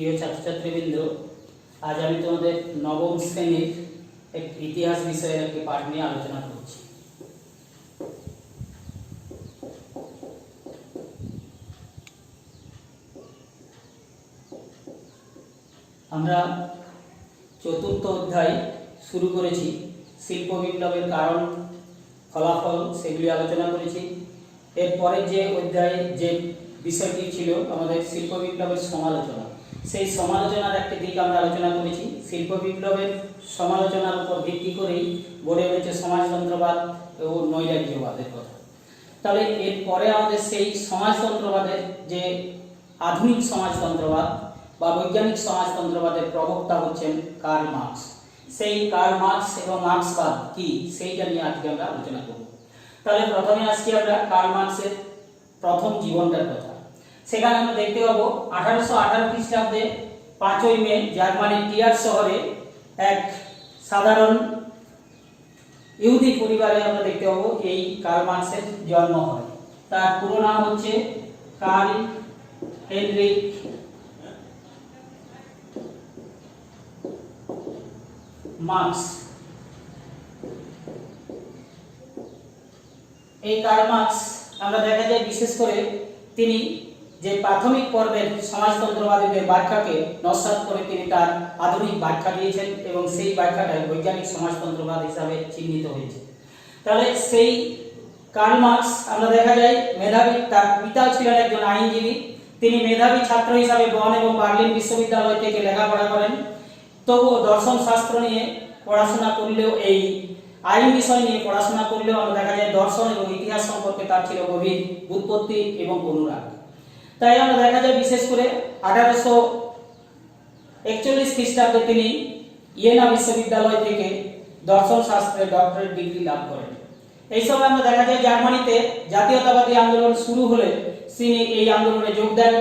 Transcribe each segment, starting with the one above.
প্রিয় ছাত্রছাত্রীবৃন্দ, আজ আমি তোমাদের নবম শ্রেণীর এক ইতিহাস বিষয়ের একটি পাঠ নিয়ে আলোচনা করছি। আমরা চতুর্থ অধ্যায় শুরু করেছি। শিল্প বিপ্লবের কারণ, ফলাফল সেগুলি আলোচনা করেছি। এরপরে যে অধ্যায়ে যে বিষয়টি ছিল আমাদের শিল্প বিপ্লবের সমালোচনা, সেই সমালোচনার একটি দিক আমরা আলোচনা করেছি। শিল্প বিপ্লবের সমালোচনার উপর ভিত্তি করেই গড়ে উঠেছে সমাজতন্ত্রবাদ ও নৈরাজ্যবাদের কথা। তাহলে এরপরে আমাদের সেই সমাজতন্ত্রবাদের যে আধুনিক সমাজতন্ত্রবাদ বা বৈজ্ঞানিক সমাজতন্ত্রবাদের প্রবক্তা হচ্ছেন কার্ল মার্কস। সেই কার্ল মার্কস এবং মার্কসবাদ কি, সেইটা নিয়ে আজকে আমরা আলোচনা করব। তাহলে প্রথমে আজকে আমরা কার্ল মার্কসের প্রথম জীবনটার কথা। সেখানে আমরা দেখতে পাবো 1818 খ্রিস্টাব্দে 5ই মে জার্মানির টিয়ার শহরে এক সাধারণ ইহুদি পরিবারে আমরা দেখতে পাবো এই কার্ল মার্কসের জন্ম হয়। তার পুরো নাম হচ্ছে কার্ল হেনরিক মার্কস। এই কার্ল মার্কস আমরা দেখা যায় বিশেষ করে তিনি যে প্রাথমিক পর্বের সমাজতন্ত্রবাদীদের ব্যাখ্যাকে নস্যাৎ করে তিনি তার আধুনিক ব্যাখ্যা দিয়েছেন এবং সেই ব্যাখ্যাটাই বৈজ্ঞানিক সমাজতন্ত্রবাদ হিসাবে চিহ্নিত হয়েছে। তাহলে সেই কার্ল মার্কস আমরা দেখা যায় মেধাবী, তার পিতা ছিলেন একজন আইনজীবী। তিনি মেধাবী ছাত্র হিসাবে বন এবং বার্লিন বিশ্ববিদ্যালয় থেকে লেখাপড়া করেন। তবুও দর্শন শাস্ত্র নিয়ে পড়াশোনা করলেও, এই আইন বিষয় নিয়ে পড়াশোনা করলেও আমরা দেখা যায় দর্শন এবং ইতিহাস সম্পর্কে তার ছিল গভীর উৎপত্তি এবং অনুরাগ। তাই আমরা দেখা যায় বিশেষ করে 1841 খ্রিস্টাব্দে তিনি ইয়েনা বিশ্ববিদ্যালয় থেকে দর্শন শাস্ত্রে ডক্টরেট ডিগ্রি লাভ করেন। এই সময় আমরা দেখা যায় জার্মানিতে জাতীয়তাবাদী আন্দোলন শুরু হলে তিনি এই আন্দোলনে যোগ দেন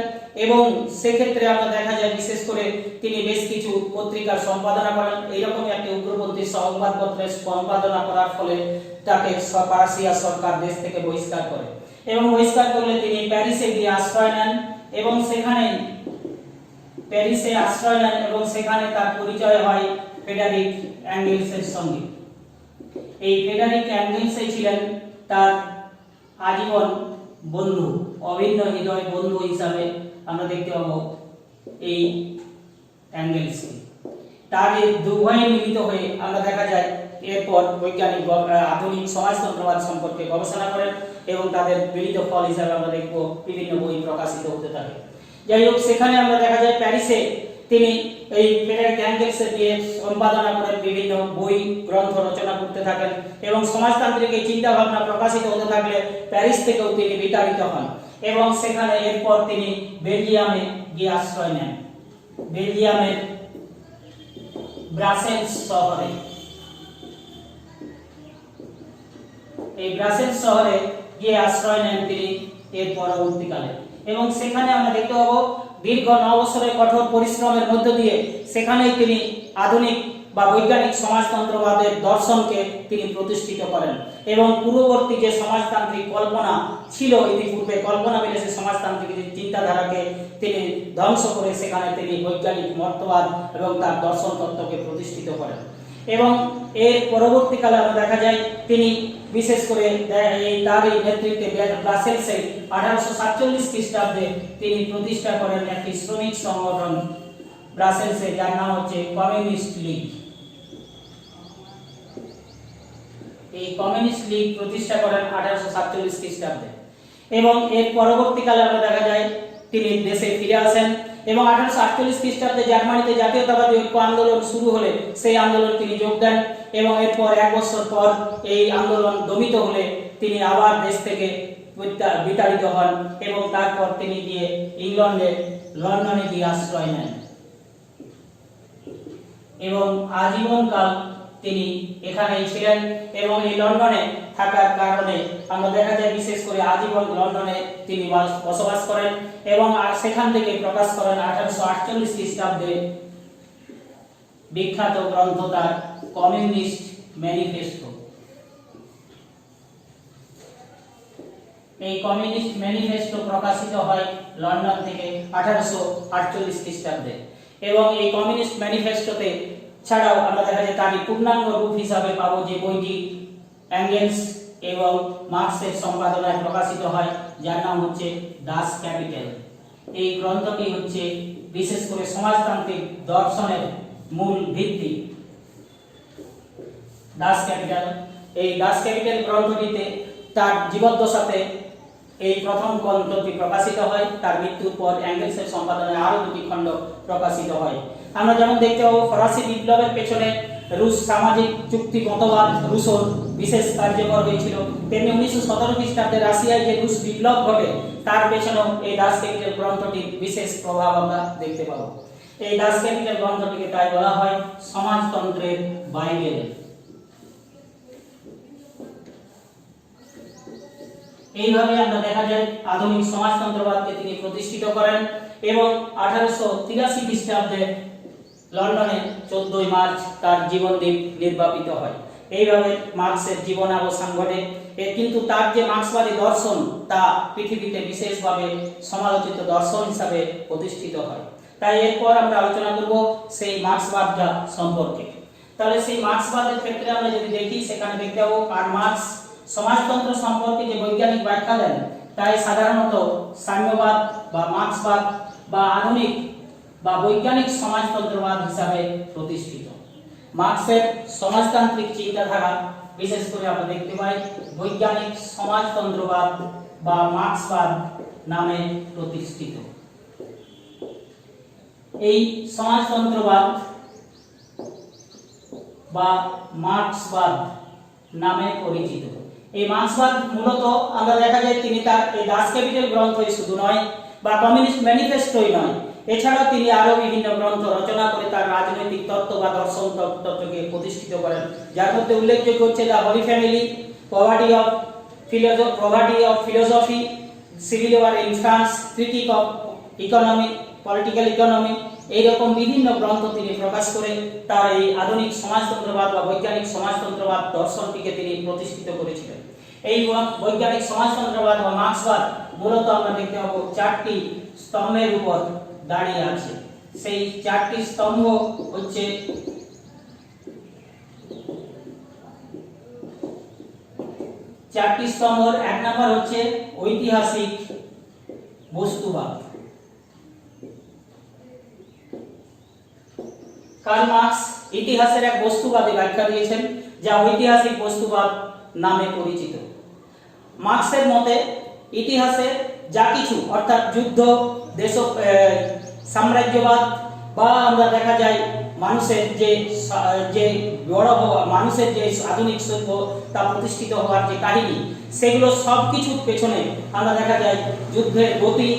এবং সেক্ষেত্রে আমরা দেখা যায় বিশেষ করে তিনি বেশ কিছু পত্রিকার সম্পাদনা করেন। এইরকমই একটি উগ্রপন্থী সংবাদপত্রের সম্পাদনা করার ফলে তাকে পার্সিয়া সরকার দেশ থেকে বহিষ্কার করে এবং বহিষ্কার করলে তিনি প্যারিসে গিয়ে আশ্রয় নেন এবং সেখানে তার পরিচয় হয় ফ্রেডারিক অ্যাঙ্গেলসের সঙ্গে। এই ফ্রেডারিক অ্যাঙ্গেলসই ছিলেন তার আজীবন বন্ধু, অভিন্ন হৃদয় বন্ধু হিসাবে আমরা দেখতে পাবো এই অ্যাঙ্গেলসকে। তার এই দুভয়ে মিলিত হয়ে আমরা দেখা যায় এরপর বৈজ্ঞানিক আধুনিক সমাজতন্ত্রবাদ সম্পর্কে গবেষণা করেন এবং তাদের মিলিত ফল হিসাবে আমরা দেখব বিভিন্ন বই প্রকাশিত হতে থাকে। যাই হোক, সেখানে আমরা দেখা যায় প্যারিসে তিনি এই ফ্রেডারিক অ্যাঙ্গেলসের দিয়ে সম্পাদনা করেন, বিভিন্ন বই গ্রন্থ রচনা করতে থাকেন এবং সমাজতান্ত্রিক এই চিন্তা ভাবনা প্রকাশিত হতে থাকলে প্যারিস থেকেও তিনি বিতাড়িত হন এবং সেখানে এরপর তিনি বেলজিয়ামে গিয়ে আশ্রয় নেন। বেলজিয়ামের ব্রাসেলস শহরে, এই ব্রাসেলস শহরে গিয়ে আশ্রয় নেন তিনি এর পরবর্তীকালে এবং সেখানে আমরা দেখতে পাবো দীর্ঘ 9 বছরের কঠোর পরিশ্রমের মধ্য দিয়ে সেখানেই তিনি আধুনিক বা বৈজ্ঞানিক সমাজতন্ত্রবাদের দর্শনকে তিনি প্রতিষ্ঠিত করেন এবং পূর্ববর্তী যে সমাজতান্ত্রিক কল্পনা ছিল, ইতিপূর্বে কল্পনা বিলেসে সমাজতান্ত্রিক চিন্তাধারাকে তিনি ধ্বংস করে সেখানে তিনি বৈজ্ঞানিক মতবাদ এবং তার দর্শন তত্ত্বকে প্রতিষ্ঠিত করেন এবং এর পরবর্তীকালে আমরা দেখা যায় তিনি বিশেষ করে তার এই নেতৃত্বে ব্রাসেলসে 1847 খ্রিস্টাব্দে তিনি প্রতিষ্ঠা করেন একটি শ্রমিক সংগঠন ব্রাসেলসে, যার নাম হচ্ছে কমিউনিস্ট লীগ। এই কমিউনিস্ট লীগ প্রতিষ্ঠা করেন 1847 খ্রিস্টাব্দে এবং এর পরবর্তীকালে আমরা দেখা যায় তিনি দেশে ফিরে আসেন এবং 1848 খ্রিস্টাব্দে জার্মানিতে জাতীয়তাবাদী ঐক্য আন্দোলন শুরু হলে সেই আন্দোলনে তিনি যোগ দেন এবং এরপর 1 বছর পর এই আন্দোলন দমিত হলে তিনি আবার দেশ থেকে বিতাড়িত হন এবং তারপর তিনি গিয়ে লন্ডনে গিয়ে আশ্রয় নেন এবং আজীবনকাল তিনি এখানেই ছিলেন এবং এই লন্ডনে থাকার কারণে আমরা দেখা যায় বিশেষ করে আজীবন লন্ডনে তিনি বসবাস করেন এবং সেখান থেকে প্রকাশ করেন 1848 খ্রিস্টাব্দে বিখ্যাত গ্রন্থ তার কমিউনিস্ট ম্যানিফেস্টো। এই কমিউনিস্ট ম্যানিফেস্টো প্রকাশিত হয় লন্ডন থেকে 1848 খ্রিস্টাব্দে এবং এই কমিউনিস্ট ম্যানিফেস্টোতে ছাড়াও আমরা দেখা যায় তারই পূর্ণাঙ্গ রূপ হিসাবে পাবো যে বইটি অ্যাঙ্গেলস এবং মার্কসের সম্পাদনায় প্রকাশিত হয়, যার নাম হচ্ছে ডাস ক্যাপিটাল। এই গ্রন্থটি হচ্ছে বিশেষ করে সমাজতান্ত্রিক দর্শনের মূল ভিত্তি। ডাস ক্যাপিটাল, এই ডাস ক্যাপিটাল গ্রন্থটিতে তার জীবদ্দশাতে এই প্রথম গ্রন্থটি প্রকাশিত হয়। তার মৃত্যুর পর অ্যাঙ্গেলসের সম্পাদনায় আরো দুটি খণ্ড প্রকাশিত হয়। আমরা যেমন দেখতে পাবো ফরাসি বিপ্লবের পেছনে রুশ সামাজিক চুক্তি মতবাদ রুশোর বিশেষ কার্যকর হয়েছিল, তেমনি 1917 খ্রিস্টাব্দে রাশিয়ায় যে রুশ বিপ্লব ঘটে তার পেছনেও এই ডাস ক্যাপিটাল গ্রন্থটির বিশেষ প্রভাব আমরা দেখতে পাবো। এই ডাস ক্যাপিটাল গ্রন্থটিকে তাই বলা হয় সমাজতন্ত্রের বাইবেল। এইভাবে আমরা দেখা যায় আধুনিক সমাজতন্ত্রবাদকে তিনি প্রতিষ্ঠিত করেন এবং 1883 খ্রিস্টাব্দে লন্ডনে 14 মার্চ তার জীবনদীপ নির্বাপিত হয়। এইভাবে মার্কসের জীবনাবসান ঘটে। কিন্তু তার যে মার্ক্সবাদী দর্শন তা পৃথিবীতে বিশেষভাবে সমালোচিত দর্শন হিসাবে প্রতিষ্ঠিত হয়। তাই এরপর আমরা আলোচনা করব সেই মার্ক্সবাদটা সম্পর্কে। তাহলে সেই মার্ক্সবাদের ক্ষেত্রে আমরা যদি দেখি, সেখানে দেখতে পাবো কার্ল মার্কস সমাজতন্ত্র সম্পর্কে যে বৈজ্ঞানিক ব্যাখ্যা দেন তাই সাধারণত সাম্যবাদ বা মার্ক্সবাদ বা আধুনিক বা বৈজ্ঞানিক সমাজতন্ত্রবাদ হিসাবে প্রতিষ্ঠিত। মার্ক্সের সমাজতান্ত্রিক চিন্তাধারা বিশেষ করে আমরা দেখতে পাই বৈজ্ঞানিক সমাজতন্ত্রবাদ বা মার্ক্সবাদ নামে প্রতিষ্ঠিত। এই সমাজতন্ত্রবাদ বা মার্ক্সবাদ নামে পরিচিত। এই মার্ক্সবাদ মূলত আমরা দেখা যায় তিনি তার এই ডাস ক্যাপিটাল গ্রন্থই শুধু নয় বা কমিউনিস্ট ম্যানিফেস্টোই নয়, এছাড়াও তিনি আরো বিভিন্ন গ্রন্থ রচনা করে তার রাজনৈতিক তত্ত্ব বা দর্শন তত্ত্বকে প্রতিষ্ঠিত করেন, যার মধ্যে উল্লেখযোগ্য হচ্ছে the holy family, poverty of philosophy, civil war in France, critique of economy, political economy, এইরকম বিভিন্ন গ্রন্থ তিনি প্রকাশ করে তার এই আধুনিক সমাজতন্ত্রবাদ বা বৈজ্ঞানিক সমাজতন্ত্রবাদ দর্শনটিকে তিনি প্রতিষ্ঠিত করেছিলেন। এই বৈজ্ঞানিক সমাজতন্ত্রবাদ বা মার্ক্সবাদ মূলত আমরা দেখতে পাবো চারটি স্তম্ভের উপর দাঁড়িয়ে আছে। সেই চারটি স্তম্ভ হচ্ছে এক নম্বর হচ্ছে ঐতিহাসিক বস্তুবাদ। কার্ল মার্কস ইতিহাসের এক বস্তুবাদী ব্যাখ্যা দিয়েছেন যা ঐতিহাসিক বস্তুবাদ নামে পরিচিত। মার্কসের মতে ইতিহাসে যা কিছু অর্থাৎ যুদ্ধ, সাম্রাজ্যবাদ বা আমরা দেখা যায় মানুষের যে বড় হওয়া, মানুষের যে আধুনিক সভ্য তা প্রতিষ্ঠিত হওয়ার যে কাহিনী, সেগুলো সব কিছুর পেছনে আমরা দেখা যায় যুদ্ধের গতি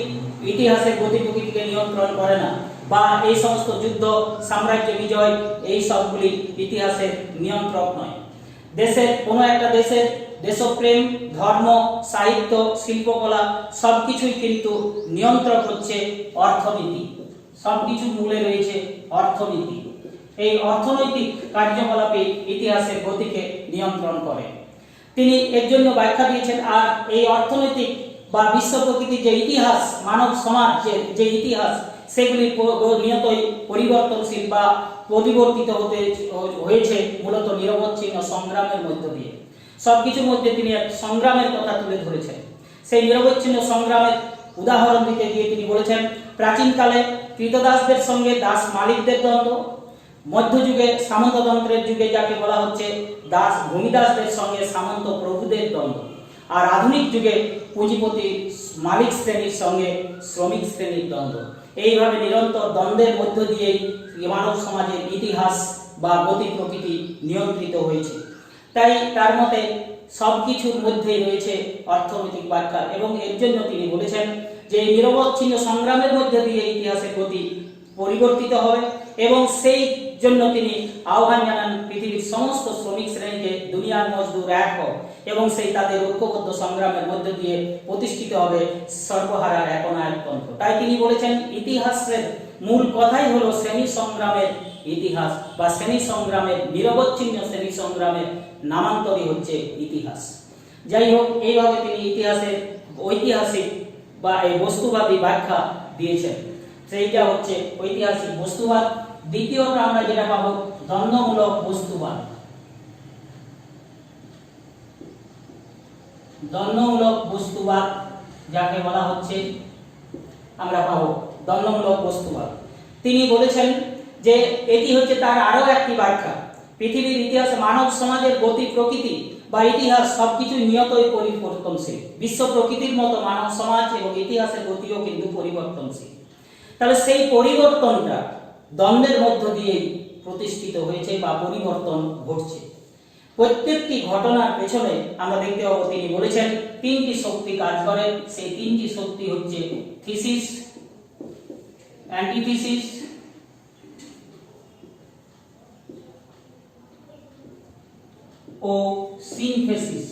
ইতিহাসের গতি প্রকৃতিকে নিয়ন্ত্রণ করে না, বা এই সমস্ত যুদ্ধ, সাম্রাজ্য বিজয় এই সবগুলি ইতিহাসের নিয়ন্ত্রক নয়। দেশের কোনো একটা দেশের দেশপ্রেম, ধর্ম, সাহিত্য, শিল্পকলা সবকিছুই কিন্তু নিয়ন্ত্রক হচ্ছে অর্থনীতি। সবকিছু মূলে রয়েছে অর্থনীতি। এই অর্থনৈতিক কার্যকলাপে ইতিহাসের গতিকে নিয়ন্ত্রণ করে। তিনি এর জন্য ব্যাখ্যা দিয়েছেন। আর এই অর্থনৈতিক বা বিশ্ব প্রকৃতির যে ইতিহাস, মানব সমাজের যে ইতিহাস, সেগুলি নিয়তই পরিবর্তনশীল বা পরিবর্তিত হয়েছে মূলত নিরবচ্ছিন্ন সংগ্রামের মধ্য দিয়ে। সবকিছুর মধ্যে তিনি এক সংগ্রামের কথা তুলে ধরেছেন। সেই নিরবচ্ছিন্ন সংগ্রামের উদাহরণ দিতে গিয়ে তিনি বলেছেন, প্রাচীনকালে কৃতদাসদের সঙ্গে দাস মালিকদের দ্বন্দ্ব, মধ্যযুগে সামন্ততন্ত্রের যুগে যাকে বলা হচ্ছে দাস ভূমিদাসদের সঙ্গে সামন্ত প্রভুদের দ্বন্দ্ব, আর আধুনিক যুগে পুঁজিপতি মালিক শ্রেণীর সঙ্গে শ্রমিক শ্রেণীর দ্বন্দ্ব। এইভাবে নিরন্তর দ্বন্দ্বের মধ্য দিয়েই মানব সমাজের ইতিহাস বা গতি প্রকৃতি নিয়ন্ত্রিত হয়েছে। তাই তার মতে সবকিছুর মধ্যেই রয়েছে অর্থনৈতিক ব্যাখ্যা, এবং এর জন্য তিনি বলেছেন যে এই নিরবচ্ছিন্ন সংগ্রামের মধ্যে দিয়ে ইতিহাসের গতি পরিবর্তিত হবে, এবং সেই জন্য তিনি আহ্বান জানান পৃথিবীর সমস্ত শ্রমিক শ্রেণীকে দুনিয়ার মজদুর এক হোক, এবং সেই তাদের ঐক্যবদ্ধ সংগ্রামের মধ্যে দিয়ে প্রতিষ্ঠিত হবে সর্বহারার একনায়কতন্ত্র। তাই তিনি বলেছেন ইতিহাসের মূল কথাই হলো শ্রেণী সংগ্রামের ইতিহাস, বা শ্রেণী সংগ্রামের নিরবচ্ছিন্ন শ্রেণী সংগ্রামের নামান্তরই হচ্ছে ইতিহাস। যাই হোক, এইভাবে তিনি ইতিহাসের ঐতিহাসিক বা এই বস্তুবাদী ব্যাখ্যা দিয়েছেন। সেইটা হচ্ছে ঐতিহাসিক বস্তুবাদ। দ্বিতীয়টা আমরা যেটা পাবো দ্বন্দ্বমূলক বস্তুবাদ। দ্বন্দ্বমূলক বস্তুবাদ যাকে বলা হচ্ছে আমরা পাবো দ্বন্দ্বমূলক বস্তুবাদ। তিনি বলেছেন যে এটি হচ্ছে তার আরো একটি ব্যাখ্যা। পৃথিবীর ইতিহাসে মানব সমাজের গতি প্রকৃতি বা ইতিহাস সবকিছু নিয়তই পরিবর্তনশীল। বিশ্ব প্রকৃতির মতো মানব সমাজ এবং ইতিহাসের গতিও কিন্তু পরিবর্তনশীল। তাহলে সেই পরিবর্তনটা দ্বন্দ্বের মধ্য দিয়ে প্রতিষ্ঠিত হয়েছে বা পরিবর্তন ঘটছে। প্রত্যেকটি ঘটনার পেছনে আমরা দেখতে পাবো তিনি বলেছেন তিনটি শক্তি কাজ করেন। সেই তিনটি শক্তি হচ্ছে থিসিস, অ্যান্টিথিসিস ও সিনথেসিস।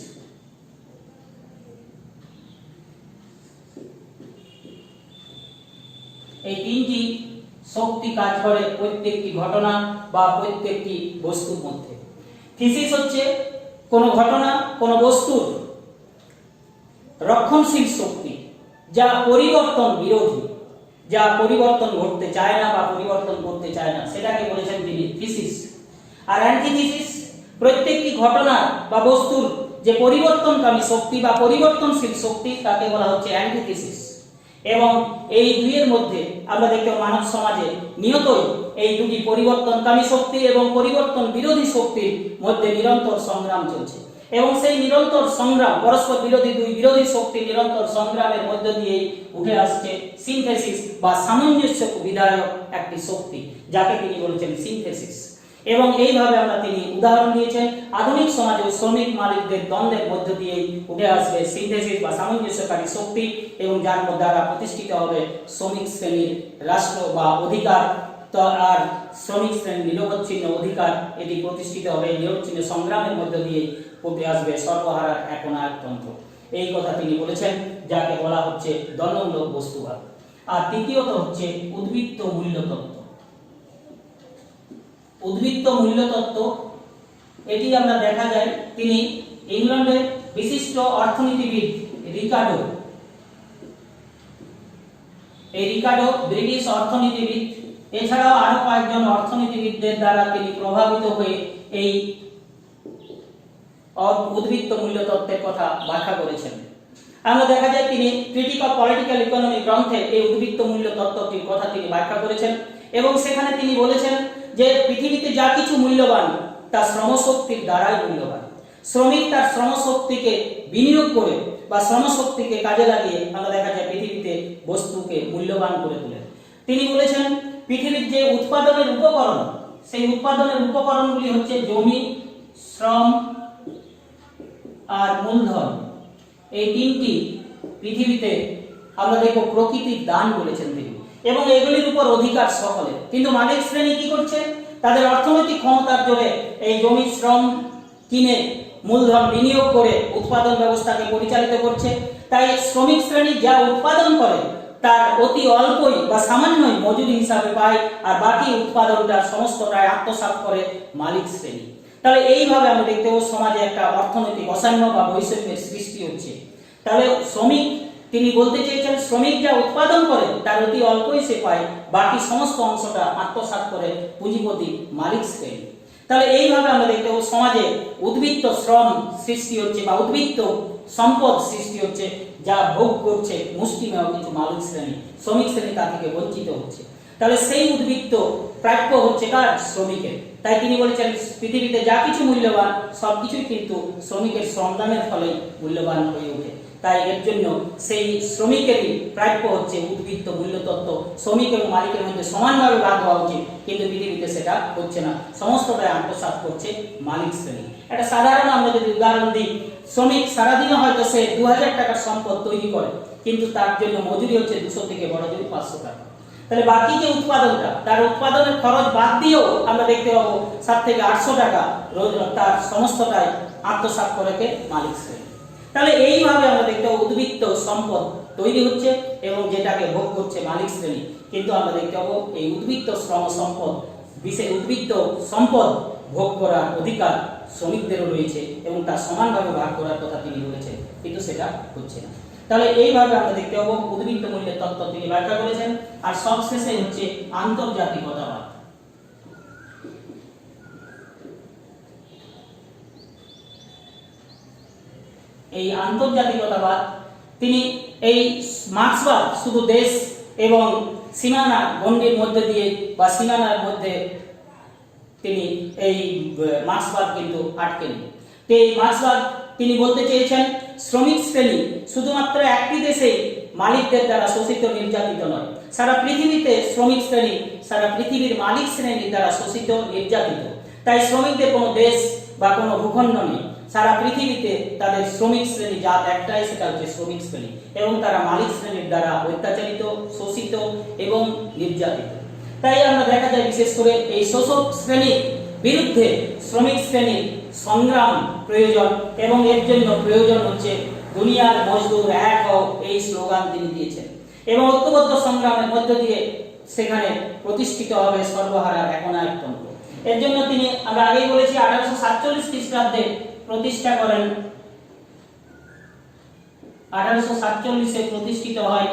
এই তিনটি শক্তি কাজ করে প্রত্যেকটি ঘটনা বা প্রত্যেকটি বস্তুর মধ্যে। থিসিস হচ্ছে কোন ঘটনা কোন বস্তুর রক্ষণশীল শক্তি, যা পরিবর্তন বিরোধী, যা পরিবর্তন ঘটতে চায় না বা পরিবর্তন করতে চায় না, সেটাকে বলেছেন তিনি থিসিস। আর অ্যান্টিথিসিস প্রত্যেকটি ঘটনা বা বস্তুর যে পরিবর্তনকামী শক্তি বা পরিবর্তনশীল শক্তি, তাকে বলা হচ্ছে অ্যান্টিথিসিস। এবং এই দুইয়ের মধ্যে আমরা দেখতে মানব সমাজে নিয়তই এই দুটি পরিবর্তনকামী শক্তি এবং পরিবর্তন বিরোধী শক্তির মধ্যে নিরন্তর সংগ্রাম চলছে। এবং সেই নিরন্তর সংগ্রাম, পরস্পর বিরোধী দুই বিরোধী শক্তির নিরন্তর সংগ্রামের মধ্য দিয়ে উঠে আসছে সিনথেসিস বা সামঞ্জস্য বিধায়ক একটি শক্তি, যাকে তিনি বলেছেন সিনথেসিস। এবং এইভাবে আমরা তিনি উদাহরণ দিয়েছেন আধুনিক সমাজে শ্রমিক মালিকদের দ্বন্দ্বের মধ্য দিয়ে উঠে আসবে সিনথেসিস বা সামঞ্জস্যকারী শক্তি, এবং যার দ্বারা প্রতিষ্ঠিত হবে শ্রমিক শ্রেণীর রাষ্ট্র বা অধিকার। তো আর শ্রমিক শ্রেণীর নিরবচ্ছিন্ন অধিকার এটি প্রতিষ্ঠিত হবে নিরবচ্ছিন্ন সংগ্রামের মধ্য দিয়ে উঠে আসবে সর্বহারার একনায়কতন্ত্র। এই কথা তিনি বলেছেন, যাকে বলা হচ্ছে দ্বন্দ্বমূলক বস্তুবাদ। আর তৃতীয়ত হচ্ছে উদ্বৃত্ত মূল্যতত্ত্ব। উদ্বৃত্ত মূল্যতত্ত্ব এটি আমরা দেখা যায় তিনি ইংল্যান্ডের বিশিষ্ট অর্থনীতিবিদ রিকার্ডো, এই রিকার্ডো ব্রিটিশ অর্থনীতিবিদ, এছাড়াও আরো কয়েকজন অর্থনীতিবিদদের দ্বারা তিনি প্রভাবিত হয়ে এই উদ্বৃত্ত মূল্যতত্ত্বের কথা ব্যাখ্যা করেছেন। আমরা দেখা যায় তিনি ক্রিটিক অফ পলিটিক্যাল ইকোনমি গ্রন্থে এই উদ্বৃত্ত মূল্যতত্ত্বটির কথা তিনি ব্যাখ্যা করেছেন। এবং সেখানে তিনি বলেছেন যে পৃথিবীতে যা কিছু মূল্যবান তা শ্রমশক্তির দ্বারাই মূল্যবান। শ্রমিক তার শ্রমশক্তিকে বিনিয়োগ করে বা শ্রমশক্তিকে কাজে লাগিয়ে আমরা দেখা যায় পৃথিবীতে বস্তুকে মূল্যবান করে তোলে। তিনি বলেছেন পৃথিবীর যে উৎপাদনের উপকরণ, সেই উৎপাদনের উপকরণগুলি হচ্ছে জমি, শ্রম আর মূলধন। এই তিনটি পৃথিবীতে আমরা দেখব প্রকৃতির দান বলেছেন তিনি, এবং এগুলির উপর অধিকার সকলের। কিন্তু মালিক শ্রেণী কি করছে? তাদের অর্থনৈতিক ক্ষমতার জোরে এই জমি শ্রম কিনে মূলধন বিনিয়োগ করে উৎপাদন ব্যবস্থাকে পরিচালিত করছে। তাই শ্রমিক শ্রেণী যা উৎপাদন করে তার অতি অল্পই বা সামান্যই মজুরি হিসাবে পায়, আর বাকি উৎপাদনটা সমস্তটাই আত্মসাৎ করে মালিক শ্রেণী। তাহলে এইভাবে আমরা দেখতে পাবো সমাজে একটা অর্থনৈতিক অসাম্য বা বৈষম্যের সৃষ্টি হচ্ছে। তাহলে শ্রমিক, তিনি বলতে চেয়েছেন শ্রমিক যা উৎপাদন করে তার অতি অল্পই সে পায়, বাকি সমস্ত অংশটা আত্মসাৎ করে পুঁজিপতি মালিক শ্রেণী। তাহলে এইভাবে আমরা দেখতে পাবো সমাজে উদ্বৃত্ত শ্রম সৃষ্টি হচ্ছে বা উদ্বৃত্ত সম্পদ সৃষ্টি হচ্ছে, যা ভোগ করছে মুষ্টিমেয় কিছু মালিক শ্রেণী, শ্রমিক শ্রেণী তা থেকে বঞ্চিত হচ্ছে। তাহলে সেই উদ্বৃত্ত প্রাপ্য হচ্ছে কার? শ্রমিকের। তাই তিনি বলেছেন পৃথিবীতে যা কিছু মূল্যবান সবকিছুই কিন্তু শ্রমিকের শ্রমদানের ফলে মূল্যবান হয়ে ওঠে। তাই এর জন্য সেই শ্রমিকেরই প্রাপ্য হচ্ছে উদ্বৃত্ত মূল্যতত্ত্ব। শ্রমিক এবং মালিকের মধ্যে সমানভাবে ভাগ হওয়া উচিত, কিন্তু পৃথিবীতে সেটা হচ্ছে না, সমস্তটাই আত্মসাৎ করছে মালিক শ্রেণী। একটা সাধারণ আমরা যদি উদাহরণ দিই, শ্রমিক সারাদিনে হয়তো সে 2000 টাকার সম্পদ তৈরি করে, কিন্তু তার জন্য মজুরি হচ্ছে 200 থেকে বড় জোর 500 টাকা। তাহলে বাকি যে উৎপাদনটা, তার উৎপাদনের খরচ বাদ দিয়েও আমরা দেখতে পাবো 7 থেকে 800 টাকা রোজ তার সমস্তটাই আত্মসাৎ করেছে মালিক শ্রেণী। তাহলে এইভাবে আমরা দেখতে পাবো উদ্বৃত্ত সম্পদ তৈরি হচ্ছে এবং যেটাকে ভোগ করছে মালিক শ্রেণী। কিন্তু আমরা দেখতে পাবো এই উদ্বৃত্ত শ্রম সম্পদ, বিশেষ উদ্বৃত্ত সম্পদ ভোগ করার অধিকার শ্রমিকদেরও রয়েছে এবং তার সমানভাবে ভাগ করার কথা তিনি বলেছেন, কিন্তু সেটা হচ্ছে না। তাহলে এইভাবে আমরা দেখতে পাবো উদ্বৃত্ত মূল্যের তত্ত্ব তিনি ব্যাখ্যা করেছেন। আর সবশেষে হচ্ছে আন্তর্জাতিকতাবাদ। এই আন্তর্জাতিকতাবাদ তিনি এই মার্ক্সবাদ শুধু দেশ এবং সীমানা গণ্ডির মধ্যে দিয়ে বা সীমানার মধ্যে তিনি এই মার্ক্সবাদ কিন্তু আটকেনি। তো এই মার্ক্সবাদ তিনি বলতে চেয়েছেন শ্রমিক শ্রেণী শুধুমাত্র একটি দেশে মালিকদের দ্বারা শোষিত নির্যাতিত নয়, সারা পৃথিবীতে শ্রমিক শ্রেণী সারা পৃথিবীর মালিক শ্রেণীর দ্বারা শোষিত নির্যাতিত। তাই শ্রমিকদের কোনো দেশ বা কোনো ভূখণ্ড নেই, সারা পৃথিবীতে তাদের শ্রমিক শ্রেণী জাত একটাই, সেটা হচ্ছে শ্রমিক শ্রেণী, এবং তারা মালিক শ্রেণীর দ্বারা অত্যাচারিত, শোষিত এবং নির্যাতিত। তাই আমরা দেখা যায় বিশেষ করে এই শোষক শ্রেণীর বিরুদ্ধে শ্রমিক শ্রেণীর সংগ্রাম প্রয়োজন, এবং এর জন্য প্রয়োজন হচ্ছে দুনিয়ার মজদুর এক হও, এই স্লোগান তিনি দিয়েছেন। এবং ঐক্যবদ্ধ সংগ্রামের মধ্য দিয়ে সেখানে প্রতিষ্ঠিত হবে সর্বহারার একনায়কতন্ত্র। এর জন্য তিনি, আমরা আগেই বলেছি, 1847 খ্রিস্টাব্দে প্রতিষ্ঠা করেন। 1847-এ প্রতিষ্ঠিত হয়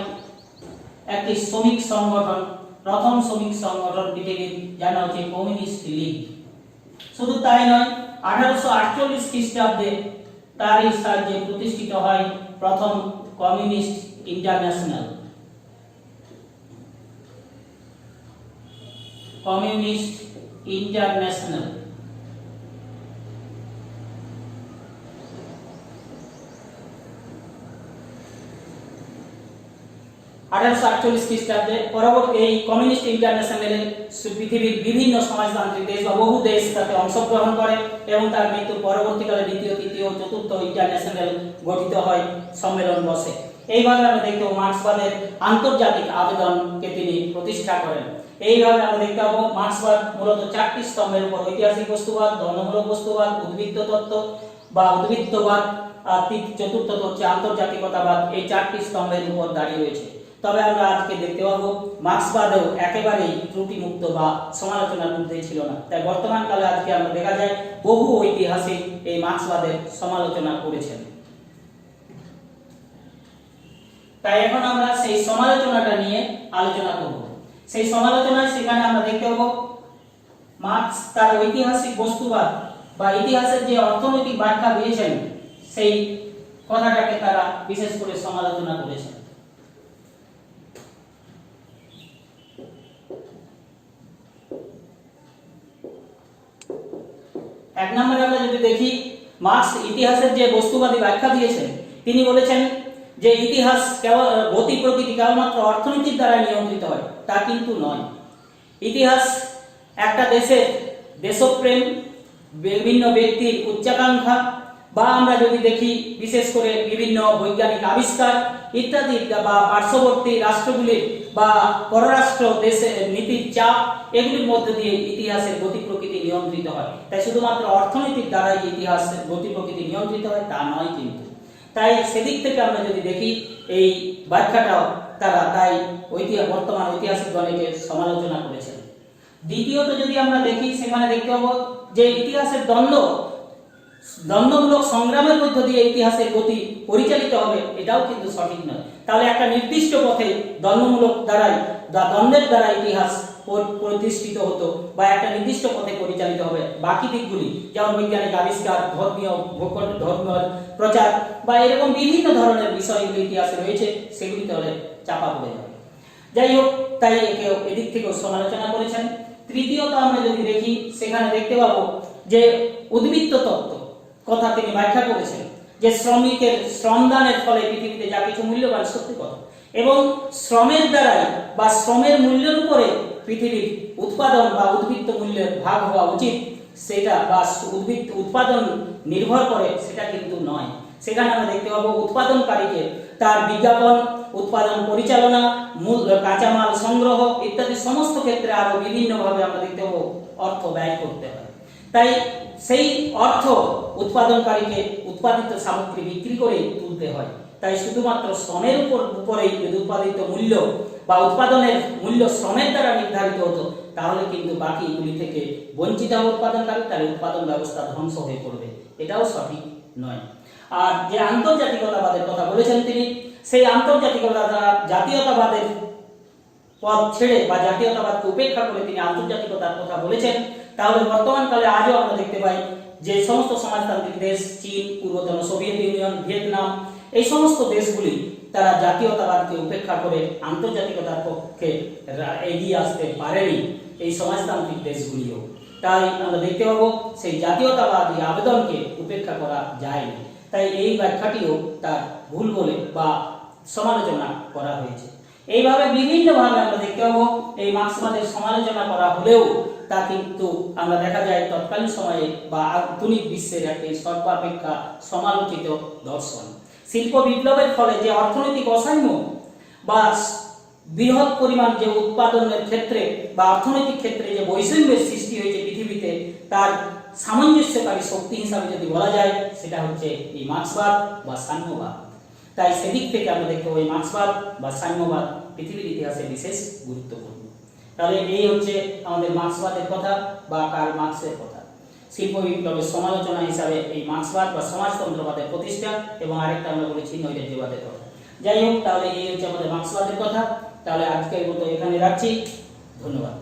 একটি শ্রমিক সংগঠন, প্রথম শ্রমিক সংগঠন পৃথিবীর, যার নাম হচ্ছে কমিউনিস্ট লীগ। শুধু তাই নয়, 1848 খ্রিস্টাব্দে তারই সাহায্যে প্রতিষ্ঠিত হয় প্রথম কমিউনিস্ট ইন্টারন্যাশনাল। Communist international. 1848 খ্রিস্টাব্দে পরবর্তী এই কমিউনিস্ট ইন্টারন্যাশনালে পৃথিবীর বিভিন্ন সমাজতান্ত্রিক দেশ বা বহু দেশ তাতে অংশগ্রহণ করে, এবং তার মৃত্যুর পরবর্তীকালে দ্বিতীয়, তৃতীয়, চতুর্থ ইন্টারন্যাশনাল গঠিত হয়, সম্মেলন বসে। এইভাবে আমরা দেখতে পাবো মার্ক্সবাদের আন্তর্জাতিক আবেদনকে তিনি প্রতিষ্ঠা করেন। এইভাবে আমরা দেখতে পাবো মার্ক্সবাদ মূলত 4টি স্তম্ভের উপর, ঐতিহাসিক বস্তুবাদ, ধর্মমূলক বস্তুবাদ, উদ্বৃত্ত তত্ত্ব বা উদ্বৃত্তবাদ, আর চতুর্থত হচ্ছে আন্তর্জাতিকতাবাদ, এই 4টি স্তম্ভের উপর দাঁড়িয়ে রয়েছে। তবে আমরা আজকে দেখতে পাবো মার্ক্সবাদও একেবারেই ত্রুটিমুক্ত বা সমালোচনার মধ্যে ছিল না। তাই বর্তমান কালে আজকে আমরা দেখা যায় বহু ঐতিহাসিক এই মার্ক্সবাদের সমালোচনা করেছেন। তাই এখন আমরা সেই সমালোচনাটা নিয়ে আলোচনা করব। সেই সমালোচনায় সেখানে আমরা দেখতে পাবো মার্ক্স তার ঐতিহাসিক বস্তুবাদ বা ইতিহাসের যে অর্থনৈতিক ব্যাখ্যা দিয়েছেন, সেই কথাটাকে তারা বিশেষ করে সমালোচনা করেছেন। এক নম্বরে আমরা যদি দেখি, মার্ক্স ইতিহাসের যে বস্তুবাদী ব্যাখ্যা দিয়েছেন, তিনি বলেছেন যে ইতিহাস কেবল গতি প্রকৃতি কেবলমাত্র অর্থনীতির দ্বারা নিয়ন্ত্রিত হয়, তা কিন্তু নয়। ইতিহাস একটা দেশের দেশপ্রেম, বিভিন্ন ব্যক্তির উচ্চাকাঙ্ক্ষা, বা আমরা যদি দেখি বিশেষ করে বিভিন্ন বৈজ্ঞানিক আবিষ্কার ইত্যাদি, বা পার্শ্ববর্তী রাষ্ট্রগুলির বা পররাষ্ট্র দেশের নীতির চাপ, এগুলির মধ্যে দিয়ে ইতিহাসের গতি প্রকৃতি নিয়ন্ত্রিত হয়। তাই শুধুমাত্র অর্থনীতির দ্বারাই ইতিহাসের গতি প্রকৃতি নিয়ন্ত্রিত হয় তা নয় কিন্তু। তাই সেদিক থেকে আমরা যদি দেখি এই ব্যাখ্যাটাও তারা তাই বর্তমান ঐতিহাসিকগণকে সমালোচনা করেছেন। দ্বিতীয়ত যদি আমরা দেখি, সেখানে দেখতে পাবো যে ইতিহাসের দ্বন্দ্বমূলক সংগ্রামের মধ্য দিয়ে ইতিহাসের গতি পরিচালিত হবে, এটাও কিন্তু সঠিক নয়। তাহলে একটা নির্দিষ্ট পথে দ্বন্দ্বমূলক দ্বারাই বা দ্বন্দ্বের দ্বারা ইতিহাস প্রতিষ্ঠিত হতো বা একটা নির্দিষ্ট পথে পরিচালিত হবে, বাকি দিকগুলি যেমন বৈজ্ঞানিক আবিষ্কার, ধর্মীয় প্রচার বা এরকম বিভিন্ন ধরনের বিষয়গুলি ইতিহাসে রয়েছে, সেগুলি তাহলে চাপা পড়ে যাবে। যাই হোক, তাই এদিক থেকেও সমালোচনা করেছেন। তৃতীয়ত আমরা যদি দেখি, সেখানে দেখতে পাবো যে উদ্বৃত্ত তত্ত্ব কথা তিনি ব্যাখ্যা করেছেন, যে শ্রমিকের শ্রমদানের ফলে পৃথিবীতে যা কিছু মূল্যবান, সত্যি কথা, এবং শ্রমের দ্বারাই বা শ্রমের মূল্যের উপরে পৃথিবীর উৎপাদন বা উদ্বৃত্ত মূল্যের ভাগ হওয়া উচিত, সেটা বা উৎপাদন নির্ভর করে, সেটা কিন্তু নয়। সেখানে আমরা দেখতে পাবো উৎপাদনকারীকে তার বিজ্ঞাপন, উৎপাদন পরিচালনা, মূল কাঁচামাল সংগ্রহ ইত্যাদি সমস্ত ক্ষেত্রে আরো বিভিন্নভাবে আমরা দেখতে পাবো অর্থ ব্যয় করতে হয়। তাই সেই অর্থ উৎপাদনকারীকে উৎপাদিত সামগ্রী বিক্রি করে তুলতে হয়। তাই শুধুমাত্র শ্রমের উপরেই যদি উৎপাদিত মূল্য বা উৎপাদনের মূল্য শ্রমের দ্বারা নির্ধারিত হতো, তাহলে কিন্তু বাকিগুলি থেকে বঞ্চিত হবে উৎপাদনকারী, তাহলে উৎপাদন ব্যবস্থা ধ্বংস হয়ে পড়বে, এটাও সঠিক নয়। আর যে আন্তর্জাতিকতাবাদের কথা বলেছেন তিনি, সেই আন্তর্জাতিকতা দ্বারা জাতীয়তাবাদের পথ ছেড়ে বা জাতীয়তাবাদকে উপেক্ষা করে তিনি আন্তর্জাতিকতার কথা বলেছেন, তাহলে বর্তমান কালে আজও আমরা দেখতে পাই যে সমস্ত সমাজতান্ত্রিক দেশ, চীন, পূর্বতন সোভিয়েত ইউনিয়ন, ভিয়েতনাম, এই সমস্ত দেশগুলি তারা জাতীয়তাবাদকে উপেক্ষা করে আন্তর্জাতিকতার পক্ষে এগিয়ে আসতে পারেনি, এই সমাজতান্ত্রিক দেশগুলিও। তাই আমরা দেখতে পাবো সেই জাতীয়তাবাদী আবেদনকে উপেক্ষা করা যায়নি। তাই এই ব্যাখ্যাটিও তার ভুল বলে বা সমালোচনা করা হয়েছে। এইভাবে বিভিন্নভাবে আমরা দেখতে পাবো এই মার্ক্সবাদের সমালোচনা করা হলেও তা কিন্তু আমরা দেখা যায় তৎকালীন সময়ে বা আধুনিক বিশ্বের একটি সর্বাপেক্ষা সমালোচিত দর্শন। শিল্প বিপ্লবের ফলে যে অর্থনৈতিক অসাম্য বা বৃহৎ পরিমাণ যে উৎপাদনের ক্ষেত্রে বা অর্থনৈতিক ক্ষেত্রে যে বৈষম্যের সৃষ্টি হয়েছে পৃথিবীতে, তার সামঞ্জস্যকারী শক্তি হিসাবে যদি বলা যায় সেটা হচ্ছে এই মার্ক্সবাদ বা সাম্যবাদ। তাই সেদিক থেকে আমরা দেখতে পাই মার্ক্সবাদ বা সাম্যবাদ পৃথিবীর ইতিহাসে বিশেষ গুরুত্বপূর্ণ। তাহলে এই হচ্ছে আমাদের মার্ক্সবাদের কথা বা কার্ল মার্ক্সের কথা। শিল্প বিপ্লবের সমালোচনা হিসাবে এই মার্ক্সবাদ বা সমাজতন্ত্রবাদের প্রতিষ্ঠা, এবং আরেকটা আমরা বলেছি নৈরাজ্যবাদের কথা। যাই হোক, তাহলে এই হচ্ছে আমাদের মার্ক্সবাদের কথা। তাহলে আজকের মতো এখানে রাখছি। ধন্যবাদ।